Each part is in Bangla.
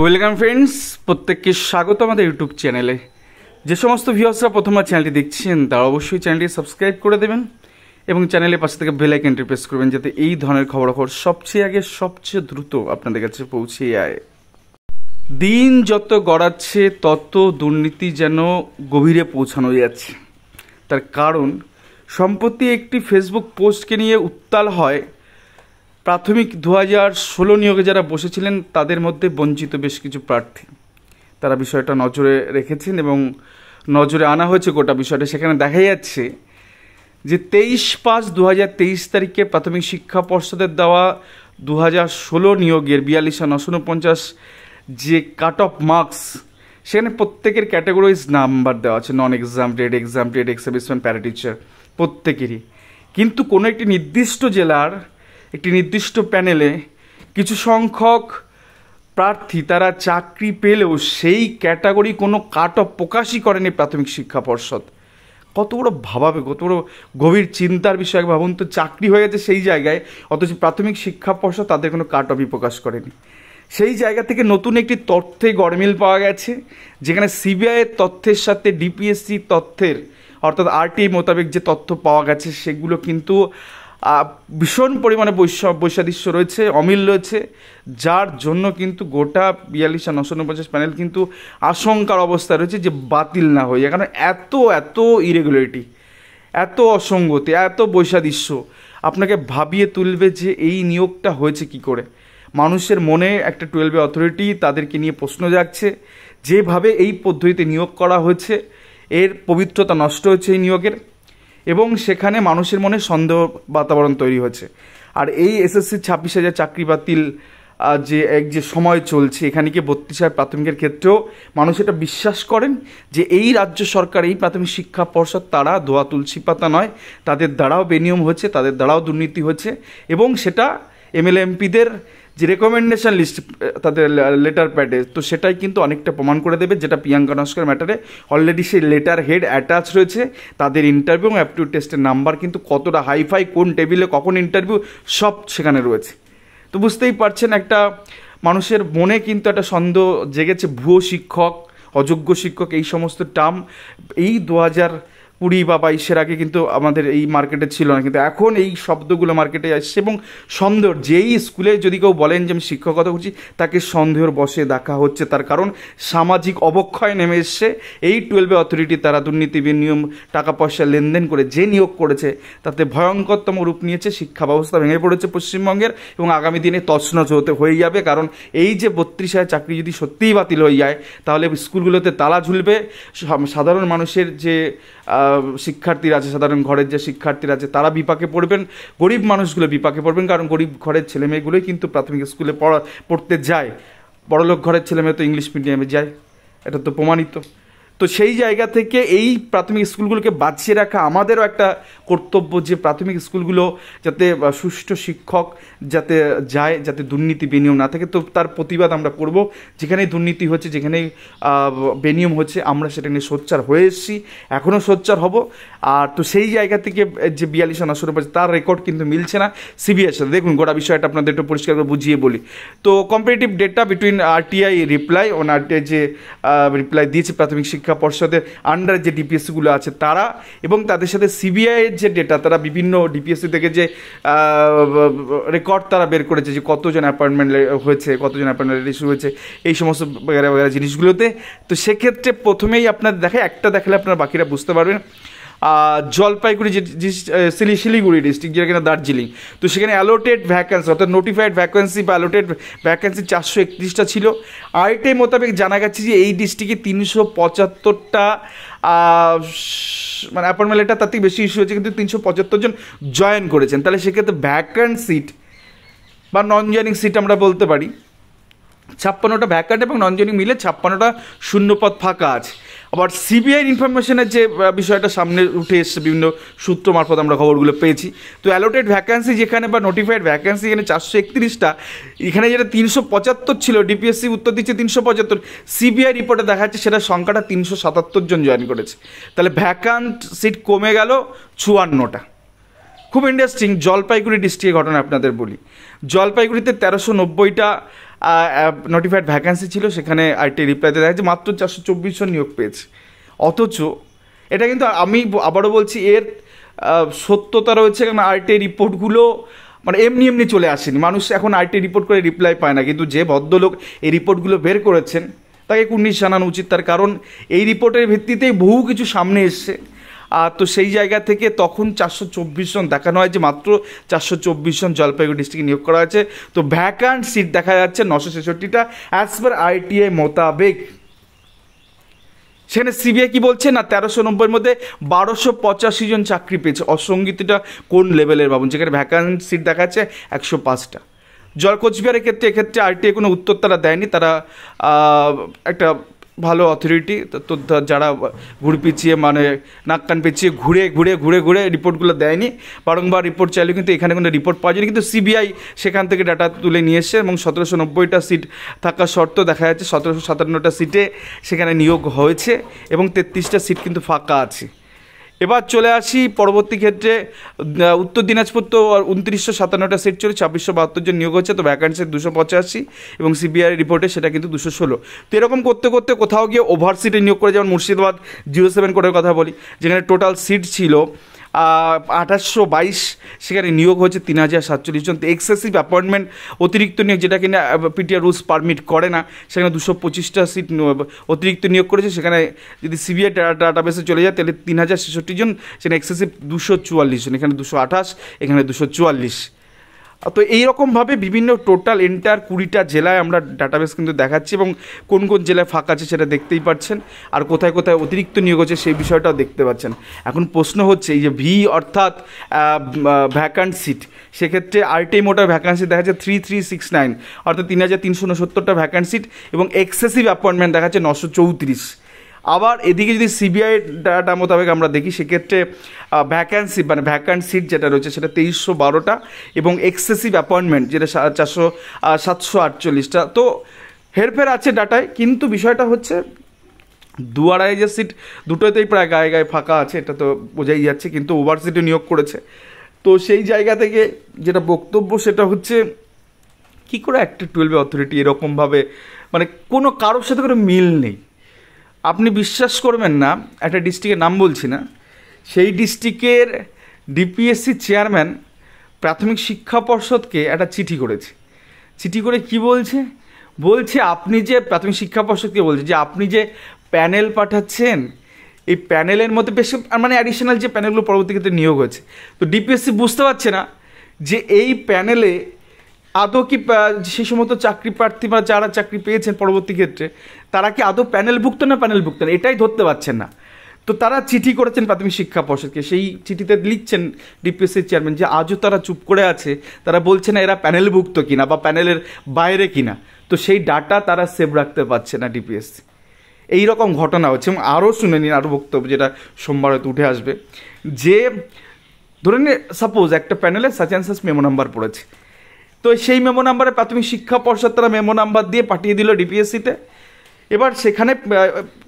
ওয়েলকাম ফ্রেন্ডস, প্রত্যেককে স্বাগত আমাদের ইউটিউব চ্যানেলে। যে সমস্ত ভিউয়ার্সরা প্রথমবার চ্যানেলটি দেখছেন তারা অবশ্যই চ্যানেলটি সাবস্ক্রাইব করে দেবেন এবং চ্যানেলের পাশে থেকে বেল আইকনটি প্রেস করবেন যাতে এই ধরনের খবরাখবর সবচেয়ে আগে সবচেয়ে দ্রুত আপনাদের কাছে পৌঁছে যায়। দিন যত গড়াচ্ছে তত দুর্নীতি যেন গভীরে পৌঁছানো যাচ্ছে। তার কারণ সম্প্রতি একটি ফেসবুক পোস্টকে নিয়ে উত্তাল হয় প্রাথমিক 2016 নিয়োগে যারা বসেছিলেন তাদের মধ্যে বঞ্চিত বেশ কিছু প্রার্থী। তারা বিষয়টা নজরে রেখেছেন এবং নজরে আনা হয়েছে গোটা বিষয়টা। সেখানে দেখা যাচ্ছে যে 23/5/2023 তারিখে প্রাথমিক শিক্ষা পর্ষদের দেওয়া 2016 নিয়োগের 42,949 যে কাট অফ মার্কস, সেখানে প্রত্যেকের ক্যাটাগরিজ নাম্বার দেওয়া আছে, non exam, trade exam, trade examination, para teacher প্রত্যেকেরই। কিন্তু কোনো একটি নির্দিষ্ট জেলার একটি নির্দিষ্ট প্যানেলে কিছু সংখ্যক প্রার্থী তারা চাকরি পেলেও সেই ক্যাটাগরি কোনো কাট অফ প্রকাশই করেনি প্রাথমিক শিক্ষা পর্ষদ। কত বড় ভাবাবে, কত বড় গভীর চিন্তার বিষয়। ভাবুন তো, চাকরি হয়ে গেছে সেই জায়গায়, অথচ প্রাথমিক শিক্ষা পর্ষদ তাদের কোনো কাট অফই প্রকাশ করেনি। সেই জায়গা থেকে নতুন একটি তথ্যে গড়মিল পাওয়া গেছে, যেখানে সিবিআইয়ের তথ্যের সাথে ডিপিএসসি তথ্যের অর্থাৎ আরটিআই মোতাবেক যে তথ্য পাওয়া গেছে সেগুলো কিন্তু ভীষণ পরিমাণে বৈসাদৃশ্য রয়েছে, অমিল রয়েছে, যার জন্য কিন্তু গোটা 42,949 প্যানেল কিন্তু আশঙ্কার অবস্থায় রয়েছে যে বাতিল না হয়ে যায়। কারণ এত ইরেগুলারিটি, এত অসঙ্গতি, এত বৈসাদৃশ্য আপনাকে ভাবিয়ে তুলবে যে এই নিয়োগটা হয়েছে কি করে। মানুষের মনে একটা 12 অথরিটি, তাদেরকে নিয়ে প্রশ্ন জাগছে। যেভাবে এই পদ্ধতিতে নিয়োগ করা হয়েছে এর পবিত্রতা নষ্ট হয়েছে এই নিয়োগের, এবং সেখানে মানুষের মনে সন্দেহ বাতাবরণ তৈরি হয়েছে। আর এই এসএসসি 26,000 চাকরি বাতিল যে সময় চলছে, এখানে কি 32,000 প্রাথমিকের ক্ষেত্রেও মানুষ এটা বিশ্বাস করেন যে এই রাজ্য সরকার, এই প্রাথমিক শিক্ষা পর্ষদ তারা দোয়া তুলসী পাতা নয়, তাদের দ্বারাও বেনিয়ম হচ্ছে, তাদের দ্বারাও দুর্নীতি হচ্ছে, এবং সেটা এমএলএ এমপিদের যে রেকমেন্ডেশন লিস্ট তাদের লেটার প্যাডে, তো সেটাই কিন্তু অনেকটা প্রমাণ করে দেবে। যেটা প্রিয়াঙ্কা নস্কর ম্যাটারে অলরেডি সেই লেটার হেড অ্যাটাচ রয়েছে, তাদের ইন্টারভিউ এবং অ্যাপটিউড টেস্টের নাম্বার কিন্তু কতটা হাইফাই, কোন টেবিলে কখন ইন্টারভিউ, সব সেখানে রয়েছে। তো বুঝতেই পারছেন, একটা মানুষের মনে কিন্তু একটা সন্দেহ জেগেছে। ভুয়ো শিক্ষক, অযোগ্য শিক্ষক, এই সমস্ত টার্ম এই 2020 বা 22-এর আগে কিন্তু আমাদের এই মার্কেটে ছিল না, কিন্তু এখন এই শব্দগুলো মার্কেটে আসছে। এবং সন্দেহ, যেই স্কুলে যদি কেউ বলেন যে আমি শিক্ষকতা করছি, তাকে সন্দেহের বশে দেখা হচ্ছে। তার কারণ সামাজিক অবক্ষয় নেমে এসছে। এই 12 অথরিটি তারা দুর্নীতি, বিনিয়োগ, টাকা পয়সা লেনদেন করে যে নিয়োগ করেছে তাতে ভয়ঙ্করতম রূপ নিয়েছে। শিক্ষা ব্যবস্থা ভেঙে পড়েছে পশ্চিমবঙ্গের, এবং আগামী দিনে তছনছ হয়ে যাবে। কারণ এই যে 32,000 চাকরি যদি সত্যিই বাতিল হয়ে যায়, তাহলে স্কুলগুলোতে তালা ঝুলবে। সাধারণ মানুষের যে শিক্ষার্থীরা আছে, সাধারণ ঘরের যে শিক্ষার্থীরা আছে, তারা বিপাকে পড়বেন, গরিব মানুষগুলো বিপাকে পড়বেন। কারণ গরিব ঘরের ছেলেমেয়েগুলোই কিন্তু প্রাথমিক স্কুলে পড়তে যায়, বড়লোক ঘরের ছেলেমেয়ে তো ইংলিশ মিডিয়ামে যায়, এটা তো প্রমাণিত। তো সেই জায়গা থেকে এই প্রাথমিক স্কুলগুলোকে বাঁচিয়ে রাখা আমাদেরও একটা কর্তব্য, যে প্রাথমিক স্কুলগুলো যাতে সুষ্ঠু শিক্ষক যাতে যায়, যাতে দুর্নীতি বেনিয়ম না থাকে। তো তার প্রতিবাদ আমরা করব। যেখানেই দুর্নীতি হচ্ছে, যেখানেই বেনিয়ম হচ্ছে, আমরা সেটা নিয়ে সোচ্চার হয়ে এসেছি, এখনও সোচ্চার হব। আর তো সেই জায়গা থেকে যে 42,949 তার রেকর্ড কিন্তু মিলছে না সিবিআইয়ের সাথে। দেখুন, গোটা বিষয়টা আপনাদের একটু পরিষ্কার করে বুঝিয়ে বলি। তো comparative data between RTI reply ও আরটিআই যে রিপ্লাই দিয়েছে প্রাথমিক শিক্ষা পর্ষদের আন্ডার যে ডিপিএসসিগুলো আছে তারা, এবং তাদের সাথে সিবিআইয়ের যে ডেটা, তারা বিভিন্ন ডিপিএসসি থেকে যে রেকর্ড তারা বের করেছে যে কতজন অ্যাপয়েন্টমেন্ট হয়েছে, কতজন অ্যাপয়েন্টমেন্ট ইস্যু হয়েছে, এই সমস্ত বগেরা জিনিসগুলোতে। তো সেক্ষেত্রে প্রথমেই আপনাদের দেখায়, একটা দেখালে আপনারা বাকিরা বুঝতে পারবেন। জলপাইগুড়ি যে শিলিগুড়ি ডিস্ট্রিক্ট, যেটা কিনা দার্জিলিং, তো সেখানে অ্যালোটেড ভ্যাকেন্সি অর্থাৎ নোটিফাইড ভ্যাকেন্সি বা অ্যালোটেড ভ্যাকেন্সি 431টা ছিল। আরটিআই মোতাবেক জানা গেছে যে এই ডিস্ট্রিক্টে 375টা মানে অ্যাপয়েন্টমেন্ট লেটার, তার থেকে বেশি ইস্যু হয়েছে, কিন্তু 375 জন জয়েন করেছেন। তাহলে সেক্ষেত্রে ভ্যাকেন্ট সিট বা নন জয়েনিং সিট আমরা বলতে পারি 56টা ভ্যাকেন্ট, এবং নন জয়েনিং মিলে 56টা শূন্যপদ ফাঁকা আছে। আবার সিবিআইয়ের ইনফরমেশনের যে বিষয়টা সামনে উঠে এসছে, বিভিন্ন সূত্র মারফত আমরা খবরগুলো পেয়েছি। তো অ্যালোটেড ভ্যাকেন্সি যেখানে বা নোটিফাইড ভ্যাকেন্সি এখানে 431টা, এখানে যেটা 375 ছিল, ডিপিএসসি উত্তর দিচ্ছে 375, সিবিআই রিপোর্টে দেখা যাচ্ছে সেটা সংখ্যাটা 377 জন জয়েন করেছে। তাহলে ভ্যাকান্ট সিট কমে গেল 54টা। খুব ইন্টারেস্টিং, জলপাইগুড়ি ডিস্ট্রিক্টের ঘটনা আপনাদের বলি। জলপাইগুড়িতে 1390টা নোটিফাইড ভ্যাকান্সি ছিল, সেখানে আইটি রিপ্লাইতে দেখা যাচ্ছে মাত্র 424 জন নিয়োগ পেয়েছে। অথচ এটা কিন্তু আমি আবারও বলছি এর সত্যতা রয়েছে, কারণ আইটি রিপোর্টগুলো মানে এমনি এমনি চলে আসেনি। মানুষ এখন আইটি রিপোর্ট করে রিপ্লাই পায় না, কিন্তু যে ভদ্রলোক এই রিপোর্টগুলো বের করেছেন তাকে কুর্নিশ জানানো উচিত। তার কারণ এই রিপোর্টের ভিত্তিতেই বহু কিছু সামনে এসছে। তো সেই জায়গা থেকে তখন 424 জন দেখানো হয় যে মাত্র 424 জন জলপাইগুড়ি ডিস্ট্রিক্টে নিয়োগ করা হয়েছে। তো ভ্যাকান্ট সিট দেখা যাচ্ছে 966টা অ্যাজ পার আইটিআই মোতাবেক। সেখানে সিবিআই কি বলছে না 1390-এর মধ্যে 1285 জন চাকরি পেয়েছে। অসঙ্গতিটা কোন লেভেলের ভাবুন, যেখানে ভ্যাকান্ট সিট দেখা যাচ্ছে 105টা। কোচবিহারের ক্ষেত্রে এক্ষেত্রে আরটিআই কোনো উত্তর তারা দেয়নি। তারা একটা ভালো অথরিটি, তো যারা ঘুরে পিছিয়ে মানে নাক কান পেঁচিয়ে ঘুরে ঘুরে ঘুরে ঘুরে রিপোর্টগুলো দেয়নি, বারংবার রিপোর্ট চাইলেও কিন্তু এখানে কোনো রিপোর্ট পাওয়া যায়নি। কিন্তু সিবিআই সেখান থেকে ডাটা তুলে নিয়ে এসছে এবং 1790টা সিট থাকা সত্ত্বেও দেখা যাচ্ছে 1757টা সিটে সেখানে নিয়োগ হয়েছে এবং 33টা সিট কিন্তু ফাঁকা আছে। এবার চলে আসি পরবর্তী ক্ষেত্রে, উত্তর দিনাজপুর তো 2957টা সিট ছিল, 2672 জন নিয়োগ হচ্ছে। তো ভ্যাকান্সি 285 এবং সিবিআই রিপোর্টে সেটা কিন্তু 216। তো এরকম করতে করতে কোথাও গিয়ে ওভার সিটে নিয়োগ করে, যেমন মুর্শিদাবাদ 07 কোডের কথা বলি, যেখানে টোটাল সিট ছিল 2822, সেখানে নিয়োগ হচ্ছে 3047 জন। তো এক্সেসিভ অ্যাপয়েন্টমেন্ট, অতিরিক্ত নিয়োগ, যেটা কিনা পিটিআর রুলস পারমিট করে না, সেখানে 225টা সিট অতিরিক্ত নিয়োগ করেছে। সেখানে যদি সিবিআই ডাটাবেসে চলে যায় তাহলে 3066 জন, সেখানে এক্সেসিভ 244 জন, এখানে 228, এখানে 244। তো এইরকমভাবে বিভিন্ন টোটাল এন্টার 20টা জেলায় আমরা ডাটাবেস কিন্তু দেখাচ্ছি এবং কোন কোন জেলায় ফাঁকা আছে সেটা দেখতেই পাচ্ছেন, আর কোথায় কোথায় অতিরিক্ত নিয়োগ হচ্ছে সেই বিষয়টাও দেখতে পাচ্ছেন। এখন প্রশ্ন হচ্ছে এই যে ভি অর্থাৎ ভ্যাকান্ট সিট, সেক্ষেত্রে আরটিআই মোটার ভ্যাকান্সি দেখা যাচ্ছে 3369 অর্থাৎ 3369টা ভ্যাকান্ট সিট এবং এক্সেসিভ অ্যাপয়েন্টমেন্ট দেখা যাচ্ছে 934। আবার এদিকে যদি সিবিআই ডাটা মোতাবেক আমরা দেখি, সেক্ষেত্রে ভ্যাকান্সি মানে ভ্যাকান্ট সিট যেটা রয়েছে সেটা 2312টা এবং এক্সেসিভ অ্যাপয়েন্টমেন্ট যেটা 748টা। তো হেরফের আছে ডাটায়, কিন্তু বিষয়টা হচ্ছে 2-2.5 যে সিট দুটোতেই প্রায় গায়ে গায়ে ফাঁকা আছে, এটা তো বোঝাই যাচ্ছে, কিন্তু ওভার সিটে নিয়োগ করেছে। তো সেই জায়গা থেকে যেটা বক্তব্য সেটা হচ্ছে কী করে একটা 12 অথরিটি এরকমভাবে মানে কোনো কারোর সাথে কোনো মিল নেই। আপনি বিশ্বাস করবেন না, একটা ডিস্ট্রিক্টের নাম বলছি না, সেই ডিস্ট্রিক্টের ডিপিএসসি চেয়ারম্যান প্রাথমিক শিক্ষা পর্ষদকে একটা চিঠি করেছে। চিঠি করে কি বলছে, বলছে আপনি যে প্রাথমিক শিক্ষা পর্ষদকে বলছে যে আপনি যে প্যানেল পাঠাচ্ছেন, এই প্যানেলের মধ্যে বেশ মানে অ্যাডিশনাল যে প্যানেলগুলো পরবর্তী ক্ষেত্রে নিয়োগ হয়েছে, তো ডিপিএসসি বুঝতে পারছে না যে এই প্যানেলে আদৌ কি সেই সমস্ত চাকরি প্রার্থী বা যারা চাকরি পেয়েছেন পরবর্তী ক্ষেত্রে তারা কি আদৌ প্যানেলভুক্ত না প্যানেলভুক্ত না, এটাই ধরতে পারছেন না। তো তারা চিঠি করেছেন প্রাথমিক শিক্ষা পর্ষদকে, সেই চিঠিতে লিখছেন ডিপিএসসির চেয়ারম্যান যে আজও তারা চুপ করে আছে, তারা বলছে না এরা প্যানেলভুক্ত কিনা বা প্যানেলের বাইরে কিনা। তো সেই ডাটা তারা সেভ রাখতে পারছে না ডিপিএসসি। এইরকম ঘটনা হচ্ছে এবং আরও শুনে নিন আরও বক্তব্য, যেটা সোমবার হয়তো উঠে আসবে, যে ধরে নিন সাপোজ একটা প্যানেলে সাচ মেমো নাম্বার পড়েছে, তো সেই মেমো নাম্বারে প্রাথমিক শিক্ষা পর্ষদ তারা মেমো নাম্বার দিয়ে পাঠিয়ে দিল ডিপিএসসিতে। এবার সেখানে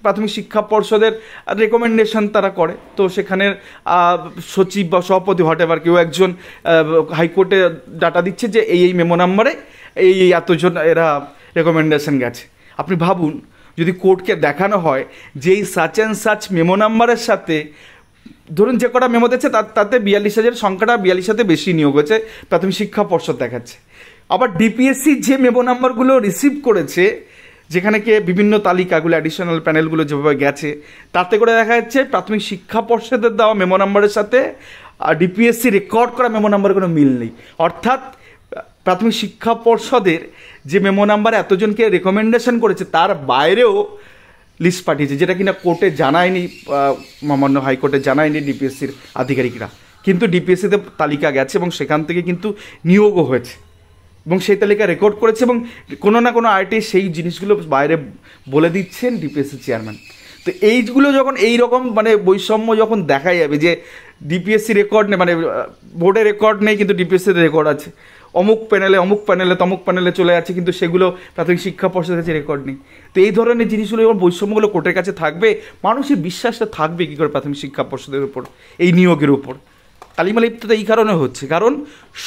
প্রাথমিক শিক্ষা পর্ষদের রেকমেন্ডেশন তারা করে, তো সেখানের সচিব বা সভাপতি হোয়াটএভার কেউ একজন হাইকোর্টে ডাটা দিচ্ছে যে এই মেমো নাম্বারে এই এতজন এরা রেকমেন্ডেশন গেছে। আপনি ভাবুন যদি কোর্টকে দেখানো হয় যে এই সাচ মেমো নাম্বারের সাথে ধরুন যে কটা মেমো দিচ্ছে তাতে 42,000 সংখ্যাটা 42 বেশি নিয়োগ হয়েছে, প্রাথমিক শিক্ষা পর্ষদ দেখাচ্ছে। আবার ডিপিএসসি যে মেমো নাম্বারগুলো রিসিভ করেছে, যেখানে কি বিভিন্ন তালিকাগুলো অ্যাডিশনাল প্যানেলগুলো যেভাবে গেছে, তাতে করে দেখা যাচ্ছে প্রাথমিক শিক্ষা পর্ষদের দেওয়া মেমো নাম্বারের সাথে ডিপিএসসি রেকর্ড করা মেমো নাম্বারের কোনো মিল নেই। অর্থাৎ প্রাথমিক শিক্ষা পর্ষদের যে মেমো নাম্বারে এতজনকে রেকমেন্ডেশন করেছে তার বাইরেও লিস্ট পাঠিয়েছে, যেটা কিনা কোর্টে জানায়নি, মাননীয় হাইকোর্টে জানায়নি ডিপিএসসির আধিকারিকরা, কিন্তু ডিপিএসসিতে তালিকা গেছে এবং সেখান থেকে কিন্তু নিয়োগও হয়েছে এবং সেই তালিকা রেকর্ড করেছে এবং কোনো না কোনো আইটি সেই জিনিসগুলো বাইরে বলে দিচ্ছেন ডিপিএসসি চেয়ারম্যান। তো এইগুলো যখন এইরকম মানে বৈষম্য যখন দেখা যাবে যে ডিপিএসসি রেকর্ড নেই, মানে বোর্ডে রেকর্ড নেই কিন্তু ডিপিএসসিতে রেকর্ড আছে, অমুক প্যানেলে তমুক প্যানেলে চলে যাচ্ছে কিন্তু সেগুলো প্রাথমিক শিক্ষা পর্ষদের কাছে রেকর্ড নেই। তো এই ধরনের জিনিসগুলো যখন বৈষম্যগুলো কোর্টের কাছে থাকবে, মানুষের বিশ্বাসটা থাকবে কী করে প্রাথমিক শিক্ষা পর্ষদের উপর, এই নিয়োগের উপর। কালিমা লিপ্ততা এই কারণে হচ্ছে, কারণ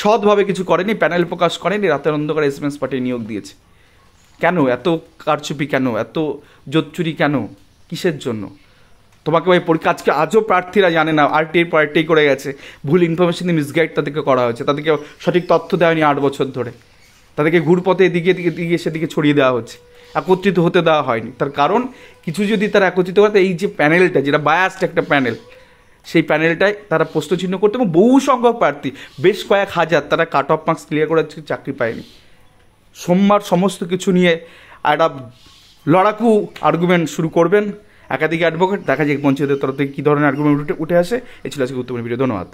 সৎভাবে কিছু করেনি, প্যানেল প্রকাশ করেনি, রাতের অন্ধকারে SMS পাঠিয়ে নিয়োগ দিয়েছে। কেন এত কারচুপি, কেন এত জোচ্চুরি, কেন, কিসের জন্য? তোমাকে ভাই পরীক্ষা আজকে আজও প্রার্থীরা জানে না, RTI পর RTI করে গেছে, ভুল ইনফরমেশন দিয়ে মিসগাইড তাদেরকে করা হয়েছে, তাদেরকে সঠিক তথ্য দেওয়া 8 বছর ধরে, তাদেরকে ঘুরপথে এদিকে দিকে সেদিকে ছড়িয়ে দেওয়া হচ্ছে, একত্রিত হতে দেওয়া হয়নি। তার কারণ কিছু যদি তারা একত্রিত করে, এই যে প্যানেলটা, যেটা বায়াসড একটা প্যানেল, সেই প্যানেলটায় তারা প্রশ্নচিহ্ন করতে, এবং বহু সংখ্যক প্রার্থী, বেশ কয়েক হাজার, তারা কাট অফ মার্কস ক্লিয়ার করে চাকরি পায়নি। সোমবার সমস্ত কিছু নিয়ে একটা লড়াকু আর্গুমেন্ট শুরু করবেন একাধিক অ্যাডভোকেট। দেখা যায় পঞ্চায়েতের তরফ থেকে কী ধরনের আর্গুমেন্ট উঠে আসে। এই ছিল আজকে গুরুত্বপূর্ণ ভিডিও। ধন্যবাদ।